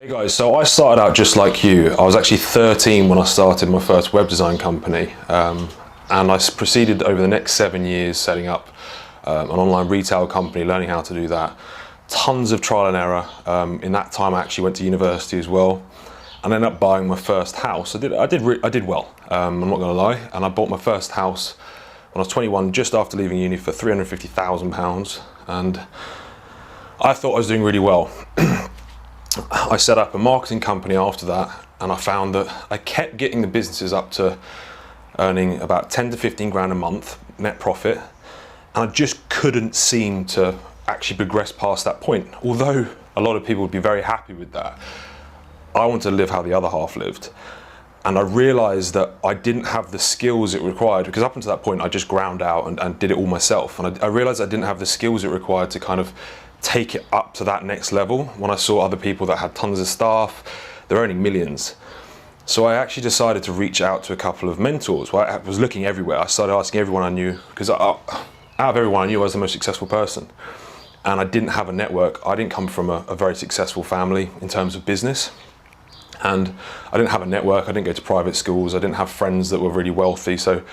Hey guys, so I started out just like you. I was actually 13 when I started my first web design company, and I proceeded over the next 7 years setting up an online retail company, learning how to do that. Tons of trial and error. In that time I actually went to university as well and ended up buying my first house. I did well, I'm not gonna lie, and I bought my first house when I was 21, just after leaving uni, for £350,000, and I thought I was doing really well. I set up a marketing company after that, and I found that I kept getting the businesses up to earning about 10 to 15 grand a month net profit, and I just couldn't seem to actually progress past that point. Although a lot of people would be very happy with that, I wanted to live how the other half lived. And I realized that I didn't have the skills it required, because up until that point I just ground out and did it all myself. And I realized I didn't have the skills it required to kind of take it up to that next level when I saw other people that had tons of staff, they're earning millions. So I actually decided to reach out to a couple of mentors. Well, I was looking everywhere. I started asking everyone I knew, because out of everyone I knew, I was the most successful person. And I didn't have a network. I didn't come from a very successful family in terms of business. And I didn't have a network, I didn't go to private schools, I didn't have friends that were really wealthy. So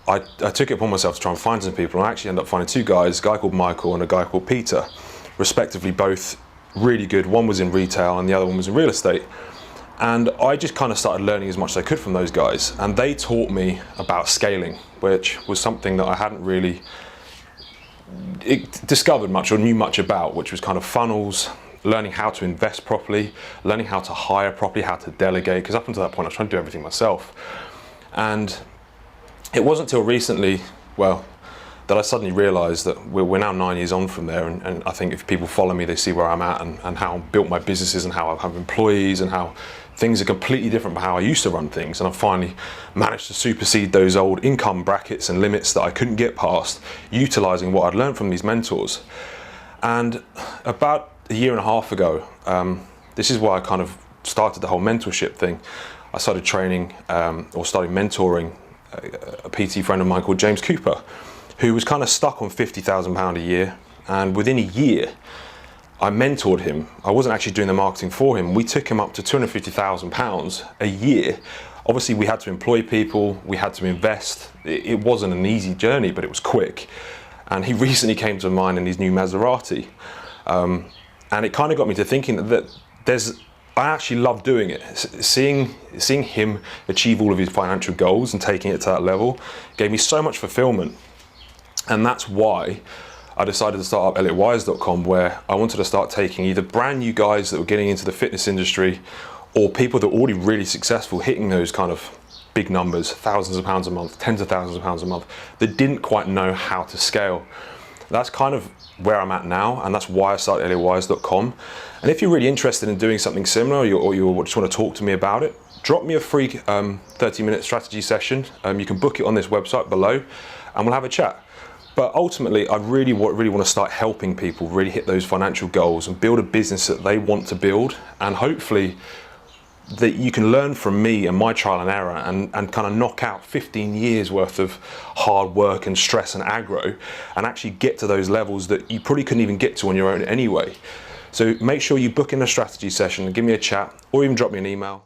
I took it upon myself to try and find some people, and I actually ended up finding two guys, a guy called Michael and a guy called Peter, respectively, both really good. One was in retail and the other one was in real estate. And I just kind of started learning as much as I could from those guys. And they taught me about scaling, which was something that I hadn't really discovered much or knew much about, which was kind of funnels, learning how to invest properly, learning how to hire properly, how to delegate, because up until that point I was trying to do everything myself. And it wasn't until recently, well, that I suddenly realised that we're now 9 years on from there, and I think if people follow me, they see where I'm at and how I've built my businesses and how I have employees and how things are completely different from how I used to run things. And I've finally managed to supersede those old income brackets and limits that I couldn't get past, utilising what I'd learned from these mentors. And about a year and a half ago, this is why I kind of started the whole mentorship thing. I started training or started mentoring a PT friend of mine called James Cooper, who was kind of stuck on £50,000 a year. And within a year, I mentored him. I wasn't actually doing the marketing for him. We took him up to £250,000 a year. Obviously, we had to employ people, we had to invest. It wasn't an easy journey, but it was quick. And he recently came to mind in his new Maserati. And it kind of got me to thinking that I actually love doing it. Seeing him achieve all of his financial goals and taking it to that level gave me so much fulfillment. And that's why I decided to start up ElliotWise.com, where I wanted to start taking either brand new guys that were getting into the fitness industry or people that were already really successful, hitting those kind of big numbers, thousands of pounds a month, tens of thousands of pounds a month, that didn't quite know how to scale. That's kind of where I'm at now, and that's why I started ElliotWise.com. And if you're really interested in doing something similar, or you just want to talk to me about it, drop me a free 30-minute strategy session. You can book it on this website below, and we'll have a chat. But ultimately, I really want to start helping people really hit those financial goals and build a business that they want to build, and hopefully that you can learn from me and my trial and error and kind of knock out 15 years worth of hard work and stress and aggro, and actually get to those levels that you probably couldn't even get to on your own anyway. So make sure you book in a strategy session and give me a chat, or even drop me an email.